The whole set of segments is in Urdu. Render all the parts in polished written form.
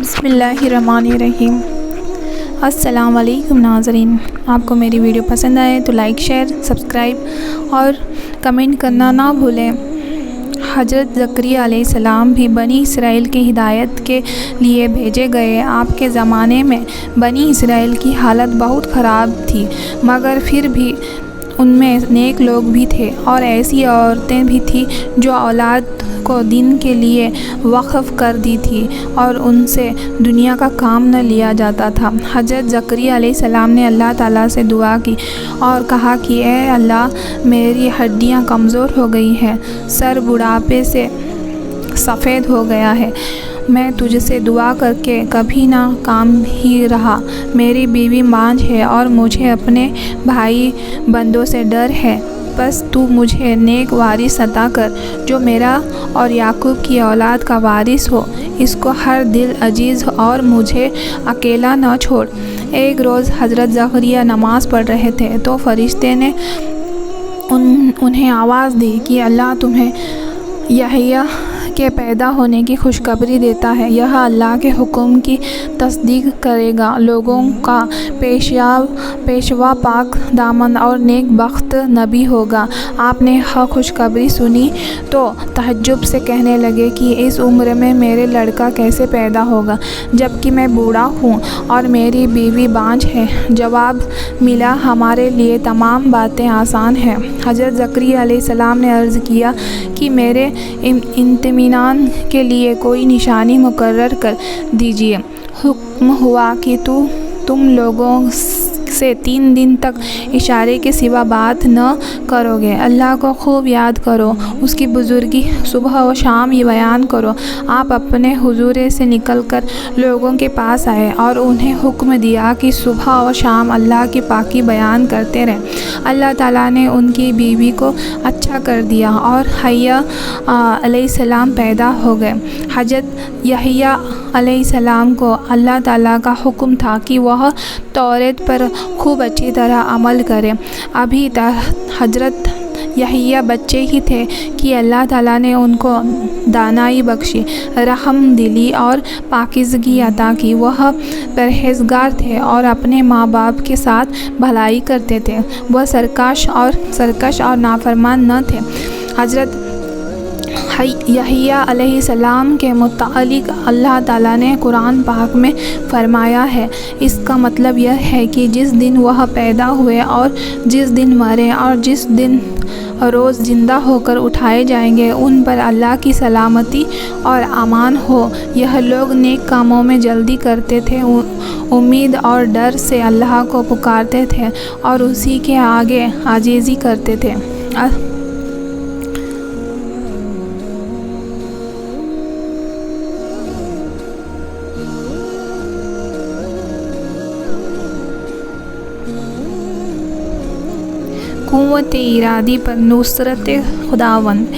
بسم اللہ الرحمن الرحیم۔ السلام علیکم ناظرین، آپ کو میری ویڈیو پسند آئے تو لائک، شیئر، سبسکرائب اور کمنٹ کرنا نہ بھولیں۔ حضرت زکریا علیہ السلام بھی بنی اسرائیل کی ہدایت کے لیے بھیجے گئے۔ آپ کے زمانے میں بنی اسرائیل کی حالت بہت خراب تھی، مگر پھر بھی ان میں نیک لوگ بھی تھے اور ایسی عورتیں بھی تھیں جو اولاد کو دین کے لیے وقف کر دی تھی اور ان سے دنیا کا کام نہ لیا جاتا تھا۔ حضرت زکریا علیہ السلام نے اللہ تعالیٰ سے دعا کی اور کہا کہ اے اللہ، میری ہڈیاں کمزور ہو گئی ہیں، سر بڑھاپے سے سفید ہو گیا ہے، میں تجھ سے دعا کر کے کبھی نہ کام ہی رہا، میری بیوی بانجھ ہے اور مجھے اپنے بھائی بندوں سے ڈر ہے، بس تو مجھے نیک وارث عطا کر جو میرا اور یعقوب کی اولاد کا وارث ہو، اس کو ہر دل عزیز اور مجھے اکیلا نہ چھوڑ۔ ایک روز حضرت زکریا نماز پڑھ رہے تھے تو فرشتے نے انہیں آواز دی کہ اللہ تمہیں یحییٰ کے پیدا ہونے کی خوشخبری دیتا ہے، یہ اللہ کے حکم کی تصدیق کرے گا، لوگوں کا پیشوا، پاک دامن اور نیک بخت نبی ہوگا۔ آپ نے خوشخبری سنی تو تعجب سے کہنے لگے کہ اس عمر میں میرے لڑکا کیسے پیدا ہوگا جبکہ میں بوڑھا ہوں اور میری بیوی بانجھ ہے؟ جواب ملا، ہمارے لیے تمام باتیں آسان ہیں۔ حضرت زکریا علیہ السلام نے عرض کیا کہ میرے اطمینان کے لیے کوئی نشانی مقرر کر دیجیے۔ حکم ہوا کہ تم لوگوں سے 3 دن تک اشارے کے سوا بات نہ کرو گے، اللہ کو خوب یاد کرو، اس کی بزرگی صبح و شام یہ بیان کرو۔ آپ اپنے حجرے سے نکل کر لوگوں کے پاس آئے اور انہیں حکم دیا کہ صبح و شام اللہ کی پاکی بیان کرتے رہیں۔ اللہ تعالیٰ نے ان کی بیوی کو اچھا کر دیا اور یحییٰ علیہ السلام پیدا ہو گئے۔ حضرت یحییٰ علیہ السلام کو اللہ تعالیٰ کا حکم تھا کہ وہ توریت پر خوب اچھی طرح عمل کرے۔ ابھی حضرت یحییٰ بچے ہی تھے کہ اللہ تعالیٰ نے ان کو دانائی بخشی، رحم دلی اور پاکیزگی عطا کی۔ وہ پرہیزگار تھے اور اپنے ماں باپ کے ساتھ بھلائی کرتے تھے، وہ سرکش اور نافرمان نہ تھے۔ حضرت یحییٰ علیہ السلام کے متعلق اللہ تعالیٰ نے قرآن پاک میں فرمایا ہے، اس کا مطلب یہ ہے کہ جس دن وہ پیدا ہوئے اور جس دن مرے اور جس دن روز زندہ ہو کر اٹھائے جائیں گے، ان پر اللہ کی سلامتی اور امان ہو۔ یہ لوگ نیک کاموں میں جلدی کرتے تھے، امید اور ڈر سے اللہ کو پکارتے تھے اور اسی کے آگے عاجزی کرتے تھے۔ قوت ارادی پر نصرت خداوند۔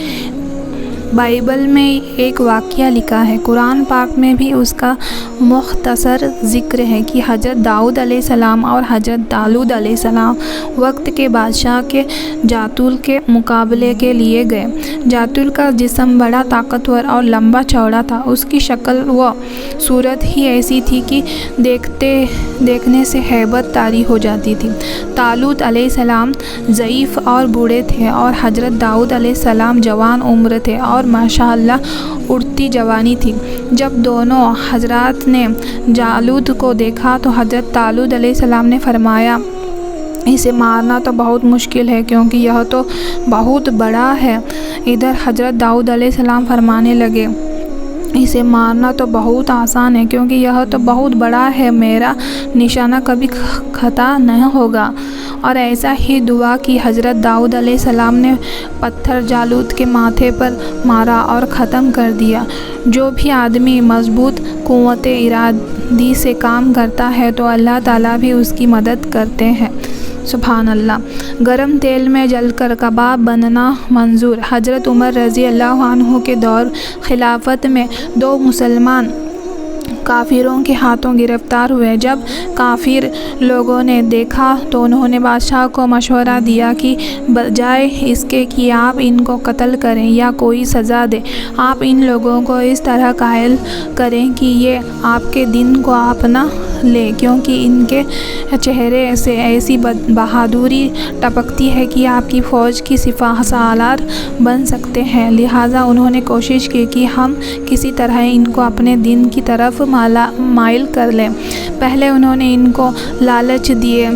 بائبل میں ایک واقعہ لکھا ہے، قرآن پاک میں بھی اس کا مختصر ذکر ہے کہ حضرت داؤد علیہ السلام اور حضرت طالوت علیہ السلام وقت کے بادشاہ کے جالوت کے مقابلے کے لیے گئے۔ جالوت کا جسم بڑا طاقتور اور لمبا چوڑا تھا، اس کی شکل و صورت ہی ایسی تھی کہ دیکھنے سے ہیبت طاری ہو جاتی تھی۔ طالوت علیہ السلام ضعیف اور بوڑھے تھے اور حضرت داؤد علیہ السلام جوان عمر تھے اور ماشاءاللہ اڑتی جوانی تھی۔ جب دونوں حضرات نے جالوت کو دیکھا تو حضرت طالوت علیہ السلام نے فرمایا، اسے مارنا تو بہت مشکل ہے کیونکہ یہ تو بہت بڑا ہے۔ ادھر حضرت داؤد علیہ السلام فرمانے لگے، اسے مارنا تو بہت آسان ہے کیونکہ یہ تو بہت بڑا ہے، میرا نشانہ کبھی خطا نہیں ہوگا۔ اور ایسا ہی دعا کی حضرت داؤد علیہ السلام نے پتھر جالوت کے ماتھے پر مارا اور ختم کر دیا۔ جو بھی آدمی مضبوط قوت ارادی سے کام کرتا ہے تو اللہ تعالیٰ بھی اس کی مدد کرتے ہیں۔ سبحان اللہ۔ گرم تیل میں جل کر کباب بننا منظور۔ حضرت عمر رضی اللہ عنہ کے دور خلافت میں 2 مسلمان کافروں کے ہاتھوں گرفتار ہوئے۔ جب کافر لوگوں نے دیکھا تو انہوں نے بادشاہ کو مشورہ دیا کہ بجائے اس کے کہ آپ ان کو قتل کریں یا کوئی سزا دیں، آپ ان لوگوں کو اس طرح قائل کریں کہ یہ آپ کے دین کو اپنا لیں، کیونکہ ان کے چہرے سے ایسی بہادری ٹپکتی ہے کہ آپ کی فوج کی سپہ سالار بن سکتے ہیں۔ لہٰذا انہوں نے کوشش کی کہ ہم کسی طرح ان کو اپنے دین کی طرف مائل کر لیں۔ پہلے انہوں نے ان کو لالچ دیے،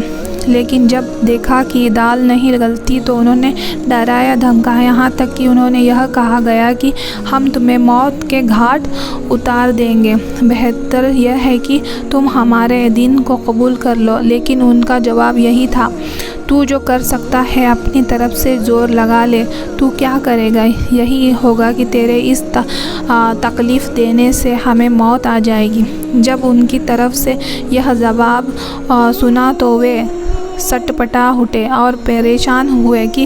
لیکن جب دیکھا کہ دال نہیں گلتی تو انہوں نے ڈرایا دھمکایا، یہاں تک کہ انہوں نے یہ کہا گیا کہ ہم تمہیں موت کے گھاٹ اتار دیں گے، بہتر یہ ہے کہ تم ہمارے دین کو قبول کر لو۔ لیکن ان کا جواب یہی تھا، تو جو کر سکتا ہے اپنی طرف سے زور لگا لے، تو کیا کرے گا؟ یہی ہوگا کہ تیرے اس تکلیف دینے سے ہمیں موت آ جائے گی۔ جب ان کی طرف سے یہ جواب سنا تو وہ سٹ پٹا اٹھے اور پریشان ہوئے کہ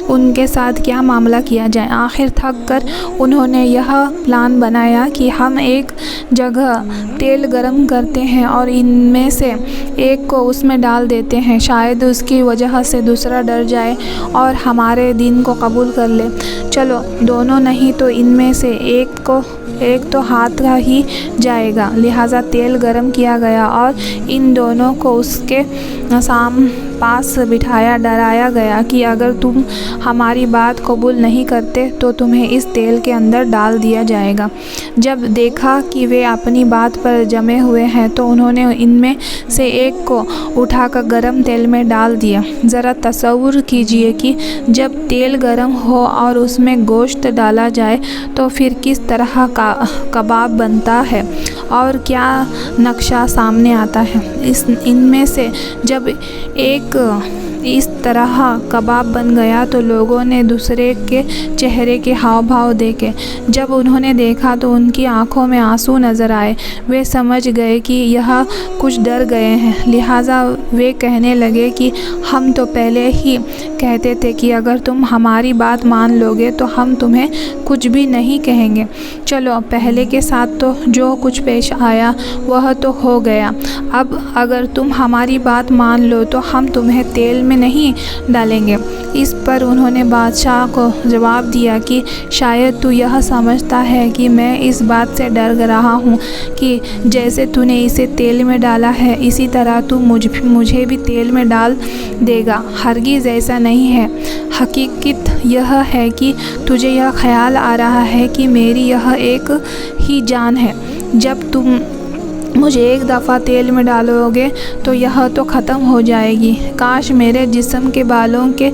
ان کے ساتھ کیا معاملہ کیا جائے۔ آخر تھک کر انہوں نے یہ پلان بنایا کہ ہم ایک جگہ تیل گرم کرتے ہیں اور ان میں سے ایک کو اس میں ڈال دیتے ہیں، شاید اس کی وجہ سے دوسرا ڈر جائے اور ہمارے دین کو قبول کر لے۔ چلو دونوں نہیں تو ان میں سے ایک تو ہاتھ ہی جائے گا۔ لہٰذا تیل گرم کیا گیا اور ان دونوں کو اس کے پاس بٹھایا، ڈرایا گیا کہ اگر تم ہماری بات قبول نہیں کرتے تو تمہیں اس تیل کے اندر ڈال دیا جائے گا۔ جب دیکھا کہ وہ اپنی بات پر جمے ہوئے ہیں تو انہوں نے ان میں سے ایک کو اٹھا کر گرم تیل میں ڈال دیا۔ ذرا تصور کیجئے کہ جب تیل گرم ہو اور اس میں گوشت ڈالا جائے تو پھر کس طرح کباب بنتا ہے اور کیا نقشہ سامنے آتا ہے۔ ان میں سے جب ایک اس طرح کباب بن گیا تو لوگوں نے دوسرے کے چہرے کے ہاؤ بھاؤ دیکھے۔ جب انہوں نے دیکھا تو ان کی آنکھوں میں آنسو نظر آئے۔ وہ سمجھ گئے کہ یہ کچھ ڈر گئے ہیں، لہٰذا وہ کہنے لگے کہ ہم تو پہلے ہی کہتے تھے کہ اگر تم ہماری بات مان لو گے تو ہم تمہیں کچھ بھی نہیں کہیں گے۔ چلو پہلے کے ساتھ تو جو کچھ پیش آیا وہ تو ہو گیا، اب اگر تم ہماری بات مان لو تو ہم تمہیں تیل میں نہیں ڈالیں گے۔ اس پر انہوں نے بادشاہ کو جواب دیا کہ شاید تو یہ سمجھتا ہے کہ میں اس بات سے ڈر رہا ہوں کہ جیسے تو نے اسے تیل میں ڈالا ہے اسی طرح تو مجھے بھی تیل میں ڈال دے گا۔ ہرگز ایسا نہیں ہے، حقیقت یہ ہے کہ تجھے یہ خیال آ رہا ہے کہ میری یہ ایک ہی جان ہے۔ جب تم مجھے ایک دفعہ تیل میں ڈالو گے تو یہ تو ختم ہو جائے گی۔ کاش میرے جسم کے بالوں کے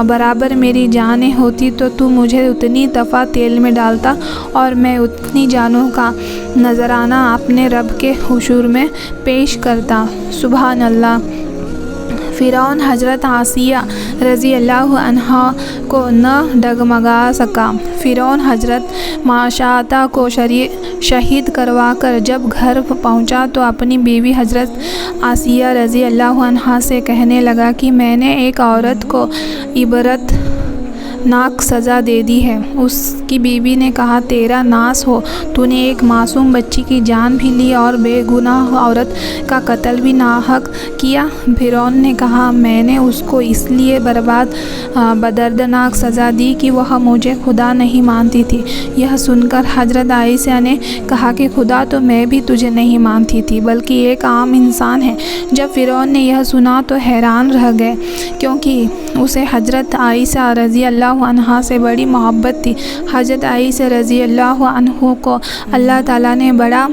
برابر میری جانیں ہوتی تو مجھے اتنی دفعہ تیل میں ڈالتا اور میں اتنی جانوں کا نذرانہ اپنے رب کے حضور میں پیش کرتا۔ سبحان اللہ۔ فرعون حضرت آسیہ رضی اللہ عنہا کو نہ ڈگمگا سکا۔ فرعون حضرت ماشاطہ کو شہید کروا کر جب گھر پہنچا تو اپنی بیوی حضرت آسیہ رضی اللہ عنہا سے کہنے لگا کہ میں نے ایک عورت کو عبرت ناک سزا دے دی ہے۔ اس کی بیوی نے کہا، تیرا ناس ہو، تو نے ایک معصوم بچی کی جان بھی لی اور بے گناہ عورت کا قتل بھی ناحق کیا۔ فرعون نے کہا، میں نے اس کو اس لیے بدردناک سزا دی کہ وہ مجھے خدا نہیں مانتی تھی۔ یہ سن کر حضرت عائشہ نے کہا کہ خدا تو میں بھی تجھے نہیں مانتی تھی بلکہ ایک عام انسان ہے۔ جب فرعون نے یہ سنا تو حیران رہ گئے، کیونکہ اسے حضرت عائشہ رضی اللہ عنہا سے بڑی محبت تھی۔ حضرت عائشہ رضی اللہ عنہ کو اللہ تعالیٰ نے بڑا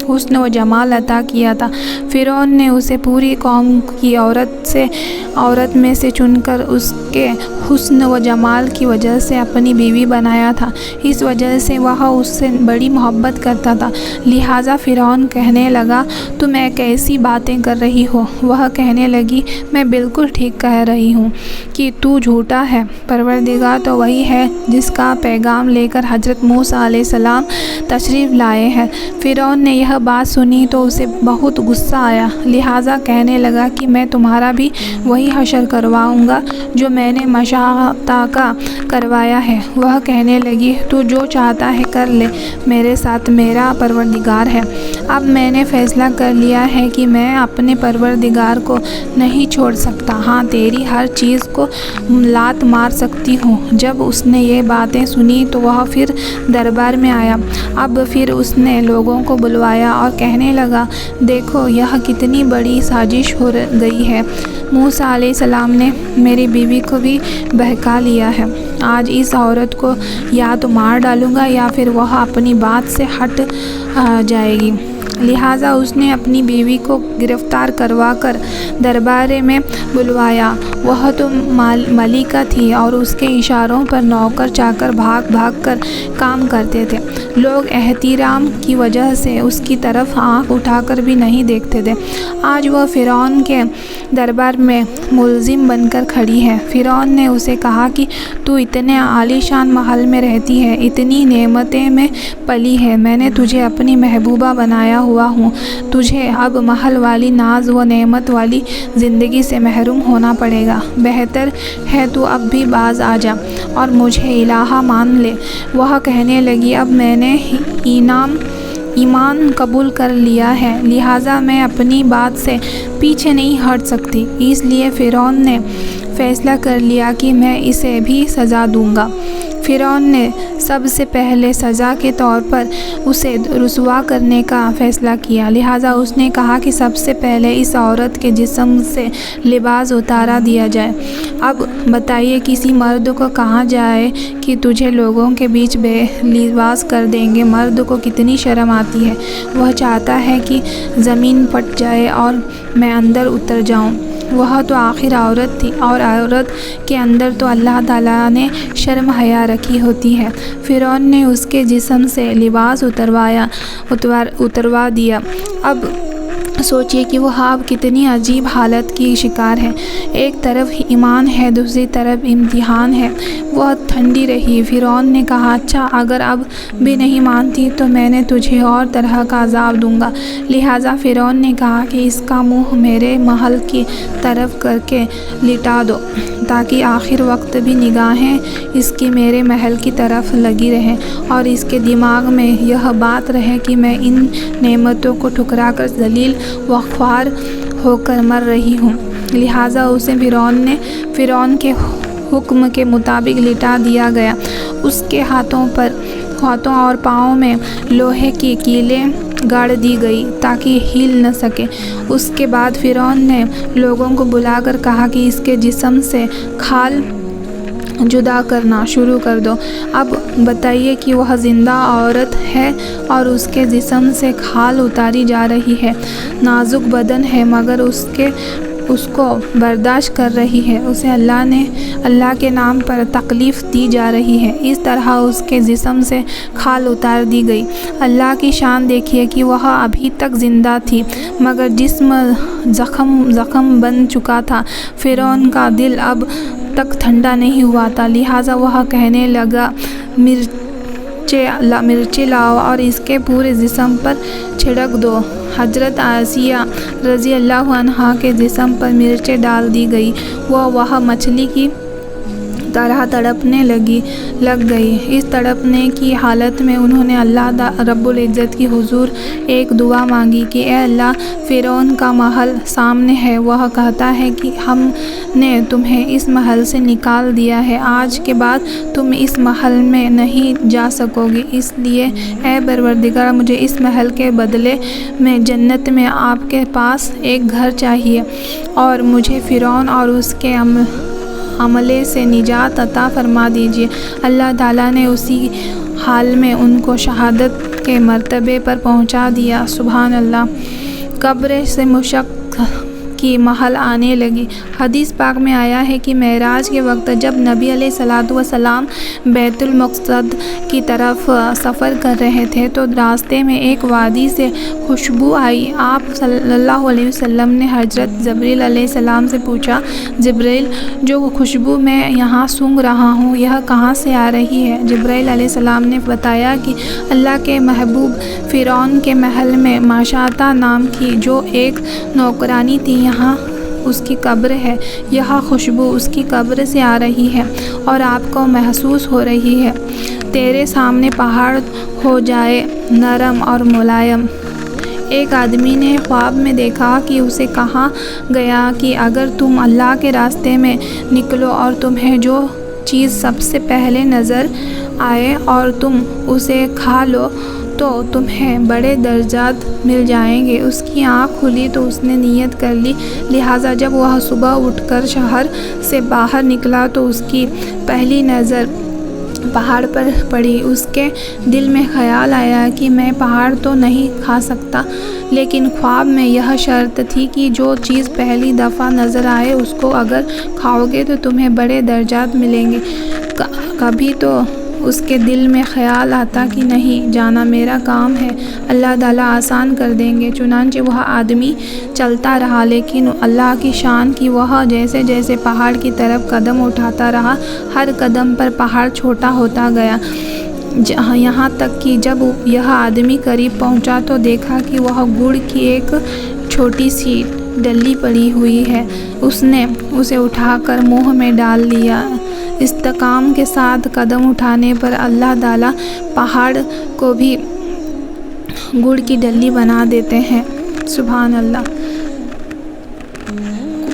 حسن و جمال عطا کیا تھا۔ فرعون نے اسے پوری قوم کی عورت میں سے چن کر اس کے حسن و جمال کی وجہ سے اپنی بیوی بنایا تھا، اس وجہ سے وہ اس سے بڑی محبت کرتا تھا۔ لہٰذا فرعون کہنے لگا، تم کیسی باتیں کر رہی ہو؟ وہ کہنے لگی، میں بالکل ٹھیک کہہ رہی ہوں کہ تو جھوٹا ہے۔ پروردگار تو وہی ہے جس کا پیغام لے کر حضرت موسیٰ علیہ السلام تشریف لائے ہیں۔ فرعون نے یہ یہ بات سنی تو اسے بہت غصہ آیا، لہٰذا کہنے لگا کہ میں تمہارا بھی وہی حشر کرواؤں گا جو میں نے مشتاق کا کروایا ہے۔ وہ کہنے لگی تو جو چاہتا ہے کر لے، میرے ساتھ میرا پروردگار ہے۔ اب میں نے فیصلہ کر لیا ہے کہ میں اپنے پروردگار کو نہیں چھوڑ سکتا، ہاں تیری ہر چیز کو لات مار سکتی ہوں۔ جب اس نے یہ باتیں سنی تو وہ پھر دربار میں آیا۔ اب پھر اس نے لوگوں کو بلوایا اور کہنے لگا، دیکھو یہ کتنی بڑی سازش ہو گئی ہے۔ موسیٰ علیہ السلام نے میری بیوی کو بھی بہکا لیا ہے۔ آج اس عورت کو یا تو مار ڈالوں گا یا پھر وہ اپنی بات سے ہٹ جائے گی۔ لہٰذا اس نے اپنی بیوی کو گرفتار کروا کر دربار میں بلوایا۔ وہ تو ملکہ تھی اور اس کے اشاروں پر نوکر چاکر بھاگ بھاگ کر کام کرتے تھے۔ لوگ احترام کی وجہ سے اس کی طرف آنکھ اٹھا کر بھی نہیں دیکھتے تھے۔ آج وہ فرعون کے دربار میں ملزم بن کر کھڑی ہے۔ فرعون نے اسے کہا کہ تو اتنے عالی شان محل میں رہتی ہے، اتنی نعمتیں میں پلی ہے، میں نے تجھے اپنی محبوبہ بنایا ہوا ہوں، تجھے اب محل والی ناز و نعمت والی زندگی سے محروم ہونا پڑے گا، بہتر ہے تو اب بھی باز آ جا اور مجھے الہہ مان لے۔ وہ کہنے لگی اب میں نے ایمان قبول کر لیا ہے، لہٰذا میں اپنی بات سے پیچھے نہیں ہٹ سکتی۔ اس لیے فرعون نے فیصلہ کر لیا کہ میں اسے بھی سزا دوں گا۔ فرعون نے سب سے پہلے سزا کے طور پر اسے رسوا کرنے کا فیصلہ کیا، لہٰذا اس نے کہا کہ سب سے پہلے اس عورت کے جسم سے لباس اتارا دیا جائے۔ اب بتائیے کسی مرد کو کہا جائے کہ تجھے لوگوں کے بیچ بے لباس کر دیں گے، مرد کو کتنی شرم آتی ہے، وہ چاہتا ہے کہ زمین پھٹ جائے اور میں اندر اتر جاؤں۔ وہ تو آخر عورت تھی اور عورت کے اندر تو اللہ تعالیٰ نے شرم حیا رکھی ہوتی ہے۔ فرعون نے اس کے جسم سے لباس اتروا دیا۔ اب سوچیے کہ وہ اب کتنی عجیب حالت کی شکار ہے، ایک طرف ایمان ہے، دوسری طرف امتحان ہے۔ وہ ٹھنڈی رہی۔ فرعون نے کہا اچھا اگر اب بھی نہیں مانتی تو میں نے تجھے اور طرح کا عذاب دوں گا۔ لہٰذا فرعون نے کہا کہ اس کا منہ میرے محل کی طرف کر کے لٹا دو تاکہ آخر وقت بھی نگاہیں اس کی میرے محل کی طرف لگی رہیں اور اس کے دماغ میں یہ بات رہے کہ میں ان نعمتوں کو ٹھکرا کر ذلیل و خوار ہو کر مر رہی ہوں۔ لہٰذا اسے فرعون کے حکم کے مطابق لٹا دیا گیا۔ اس کے ہاتھوں اور پاؤں میں لوہے کی کیلیں گاڑ دی گئی تاکہ ہل نہ سکے۔ اس کے بعد فرعون نے لوگوں کو بلا کر کہا کہ اس کے جسم سے کھال جدا کرنا شروع کر دو۔ اب بتائیے کہ وہ زندہ عورت ہے اور اس کے جسم سے کھال اتاری جا رہی ہے، نازک بدن ہے مگر اس کو برداشت کر رہی ہے، اسے اللہ کے نام پر تکلیف دی جا رہی ہے، اس طرح اس کے جسم سے کھال اتار دی گئی۔ اللہ کی شان دیکھیے کہ وہ ابھی تک زندہ تھی مگر جسم زخم بن چکا تھا۔ فرعون کا دل اب تک ٹھنڈا نہیں ہوا تھا، لہٰذا وہ کہنے لگا مرچیں لاؤ اور اس کے پورے جسم پر چھڑک دو۔ حضرت آسیہ رضی اللہ عنہا کے جسم پر مرچیں ڈال دی گئی، وہ مچھلی کی طرح تڑپنے لگ گئی۔ اس تڑپنے کی حالت میں انہوں نے اللہ رب العزت کی حضور ایک دعا مانگی کہ اے اللہ، فرعون کا محل سامنے ہے، وہ کہتا ہے کہ ہم نے تمہیں اس محل سے نکال دیا ہے، آج کے بعد تم اس محل میں نہیں جا سکو گی، اس لیے اے پروردگار مجھے اس محل کے بدلے میں جنت میں آپ کے پاس ایک گھر چاہیے اور مجھے فرعون اور اس کے عملے سے نجات عطا فرما دیجیے۔ اللہ تعالیٰ نے اسی حال میں ان کو شہادت کے مرتبے پر پہنچا دیا۔ سبحان اللہ۔ قبر سے مشق کی محل آنے لگی۔ حدیث پاک میں آیا ہے کہ معراج کے وقت جب نبی علیہ الصلوۃ والسلام بیت المقدس کی طرف سفر کر رہے تھے تو راستے میں ایک وادی سے خوشبو آئی۔ آپ صلی اللہ علیہ وسلم نے حضرت جبرائیل علیہ السلام سے پوچھا، جبرائیل، جو خوشبو میں یہاں سونگھ رہا ہوں یہ کہاں سے آ رہی ہے؟ جبرائیل علیہ السلام نے بتایا کہ اللہ کے محبوب فرعون کے محل میں ماشاطہ نام کی جو ایک نوکرانی تھی، یہاں اس کی قبر ہے، یہاں خوشبو اس کی قبر سے آ رہی ہے اور آپ کو محسوس ہو رہی ہے۔ تیرے سامنے پہاڑ ہو جائے نرم اور ملائم۔ ایک آدمی نے خواب میں دیکھا کہ اسے کہا گیا کہ اگر تم اللہ کے راستے میں نکلو اور تمہیں جو چیز سب سے پہلے نظر آئے اور تم اسے کھا لو تو تمہیں بڑے درجات مل جائیں گے۔ اس کی آنکھ کھلی تو اس نے نیت کر لی، لہٰذا جب وہ صبح اٹھ کر شہر سے باہر نکلا تو اس کی پہلی نظر پہاڑ پر پڑی۔ اس کے دل میں خیال آیا کہ میں پہاڑ تو نہیں کھا سکتا، لیکن خواب میں یہ شرط تھی کہ جو چیز پہلی دفعہ نظر آئے اس کو اگر کھاؤ گے تو تمہیں بڑے درجات ملیں گے۔ کبھی تو اس کے دل میں خیال آتا کہ نہیں جانا، میرا کام ہے، اللہ تعالیٰ آسان کر دیں گے۔ چنانچہ وہ آدمی چلتا رہا، لیکن اللہ کی شان کہ وہ جیسے جیسے پہاڑ کی طرف قدم اٹھاتا رہا، ہر قدم پر پہاڑ چھوٹا ہوتا گیا، یہاں تک کہ جب یہ آدمی قریب پہنچا تو دیکھا کہ وہ گڑ کی ایک چھوٹی سی ڈلی پڑی ہوئی ہے۔ اس نے اسے اٹھا کر منہ میں ڈال لیا۔ استحکام کے ساتھ قدم اٹھانے پر اللہ تعالیٰ پہاڑ کو بھی گڑ کی ڈلی بنا دیتے ہیں۔ سبحان اللہ۔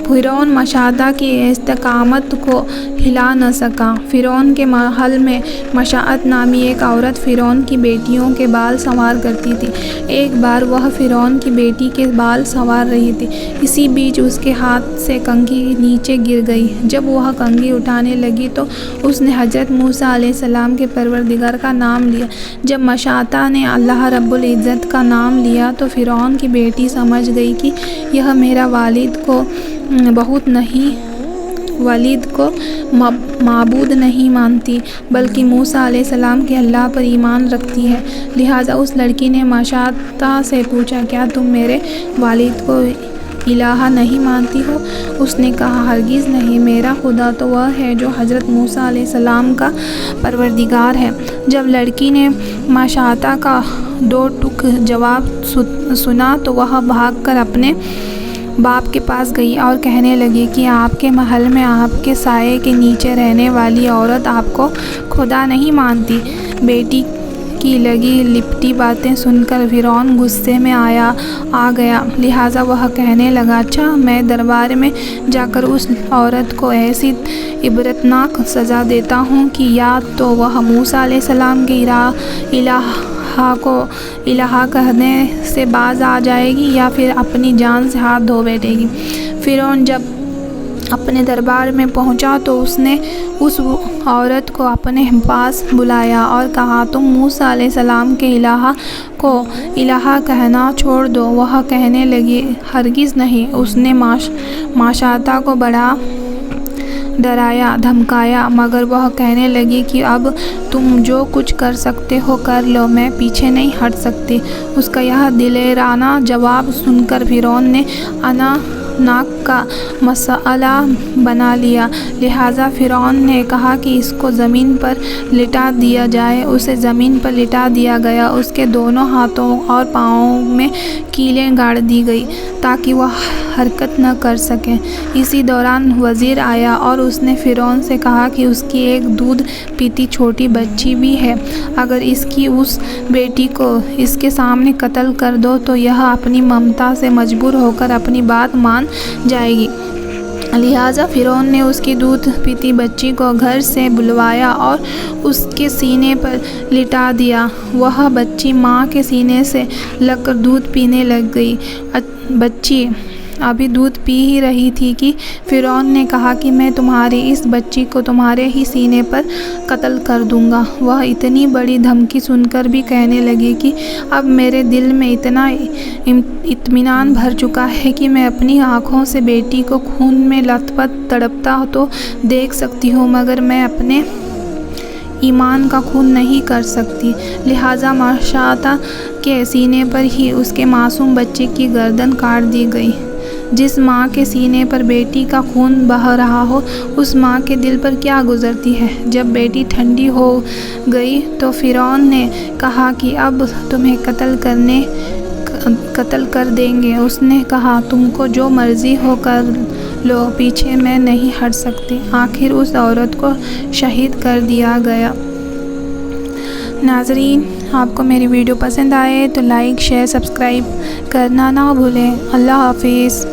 فرعون ماشاطہ کی استقامت کو ہلا نہ سکا۔ فرعون کے محل میں ماشاطہ نامی ایک عورت فرعون کی بیٹیوں کے بال سنوار کرتی تھی۔ ایک بار وہ فرعون کی بیٹی کے بال سنوار رہی تھی، اسی بیچ اس کے ہاتھ سے کنگھی نیچے گر گئی۔ جب وہ کنگھی اٹھانے لگی تو اس نے حضرت موسیٰ علیہ السلام کے پروردگار کا نام لیا۔ جب ماشاطہ نے اللہ رب العزت کا نام لیا تو فرعون کی بیٹی سمجھ گئی کہ یہ میرا والد کو معبود نہیں مانتی بلکہ موسیٰ علیہ السلام کے اللہ پر ایمان رکھتی ہے۔ لہٰذا اس لڑکی نے ماشاطہ سے پوچھا، کیا تم میرے والد کو الہ نہیں مانتی ہو؟ اس نے کہا، ہرگز نہیں، میرا خدا تو وہ ہے جو حضرت موسیٰ علیہ السلام کا پروردگار ہے۔ جب لڑکی نے ماشاطہ کا دو ٹوک جواب سنا تو وہ بھاگ کر اپنے باپ کے پاس گئی اور کہنے لگی کہ آپ کے محل میں آپ کے سائے کے نیچے رہنے والی عورت آپ کو خدا نہیں مانتی۔ بیٹی کی لگی لپٹی باتیں سن کر فرعون غصے میں آ گیا، لہٰذا وہ کہنے لگا، اچھا میں دربار میں جا کر اس عورت کو ایسی عبرتناک سزا دیتا ہوں کہ یا تو وہ موسیٰ علیہ السلام کے کو الہ کہنے سے باز آ جائے گی یا پھر اپنی جان سے ہاتھ دھو بیٹھے گی۔ فرعون جب اپنے دربار میں پہنچا تو اس نے اس عورت کو اپنے پاس بلایا اور کہا، تم موسیٰ علیہ السلام کے الہ کو الہ کہنا چھوڑ دو۔ وہ کہنے لگی، ہرگز نہیں۔ اس نے ماشاطہ کو بڑا ڈرایا دھمکایا، مگر وہ کہنے لگی کہ اب تم جو کچھ کر سکتے ہو کر لو، میں پیچھے نہیں ہٹ سکتی۔ اس کا یہ دلیرانہ جواب سن کر فرعون نے انا ناک کا مسئلہ بنا لیا، لہٰذا فرعون نے کہا کہ اس کو زمین پر لٹا دیا جائے۔ اسے زمین پر لٹا دیا گیا، اس کے دونوں ہاتھوں اور پاؤں میں کیلیں گاڑ دی گئی تاکہ وہ حرکت نہ کر سکیں۔ اسی دوران وزیر آیا اور اس نے فرعون سے کہا کہ اس کی ایک دودھ پیتی چھوٹی بچی بھی ہے، اگر اس کی اس بیٹی کو اس کے سامنے قتل کر دو تو یہ اپنی ممتا سے مجبور ہو کر اپنی بات مان جائے گی۔ لہٰذا فرعون نے اس کی دودھ پیتی بچی کو گھر سے بلوایا اور اس کے سینے پر لٹا دیا۔ وہ بچی ماں کے سینے سے لگ کر دودھ پینے لگ گئی۔ بچی ابھی دودھ پی ہی رہی تھی کہ فرعون نے کہا کہ میں تمہاری اس بچی کو تمہارے ہی سینے پر قتل کر دوں گا۔ وہ اتنی بڑی دھمکی سن کر بھی کہنے لگی کہ اب میرے دل میں اتنا اطمینان بھر چکا ہے کہ میں اپنی آنکھوں سے بیٹی کو خون میں لت پت تڑپتا تو دیکھ سکتی ہوں، مگر میں اپنے ایمان کا خون نہیں کر سکتی۔ لہٰذا ماشاطہ کے سینے پر ہی اس کے معصوم بچے کی گردن کاٹ دی گئی۔ جس ماں کے سینے پر بیٹی کا خون بہہ رہا ہو، اس ماں کے دل پر کیا گزرتی ہے؟ جب بیٹی ٹھنڈی ہو گئی تو فرعون نے کہا کہ اب تمہیں قتل کر دیں گے۔ اس نے کہا تم کو جو مرضی ہو کر لو، پیچھے میں نہیں ہٹ سکتی۔ آخر اس عورت کو شہید کر دیا گیا۔ ناظرین، آپ کو میری ویڈیو پسند آئے تو لائک، شیئر، سبسکرائب کرنا نہ بھولیں۔ اللہ حافظ۔